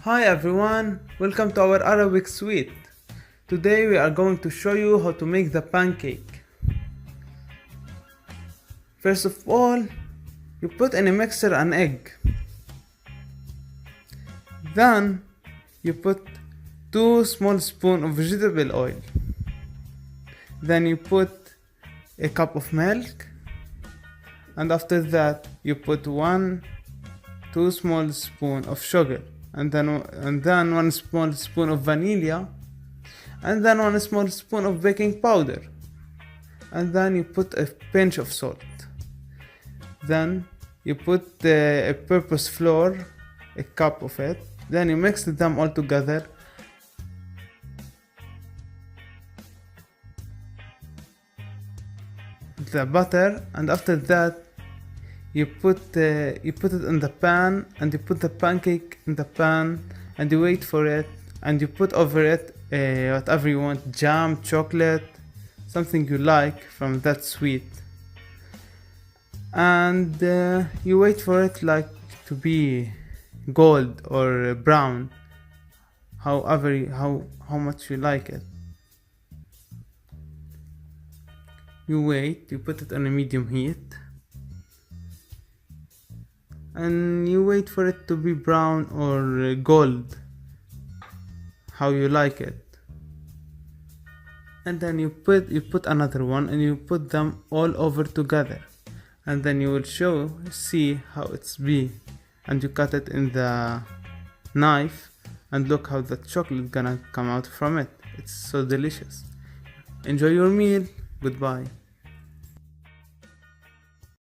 Hi everyone, welcome to our Arabic sweet. Today we are going to show you how to make the pancake. First of all, you put in a mixer an egg. Then you put 2 small spoons of vegetable oil. Then you put a cup of milk. And after that you put 2 small spoons of sugar. And then 1 small spoon of vanilla, and then 1 small spoon of baking powder, and then you put a pinch of salt. Then you put a purpose flour, a cup of it. Then you mix them all together. The butter, and after that you put it in the pan, and you put the pancake in the pan, and you wait for it, and you put over it whatever you want, jam, chocolate, something you like from that sweet, and you wait for it like to be gold or brown, how much you like it. You wait, you put it on a medium heat, and you wait for it to be brown or gold, how you like it. And then you put another one, and you put them all over together, and then you will see how it's be, and you cut it in the knife, and look how the chocolate gonna come out from it. It's so delicious. Enjoy your meal. Goodbye.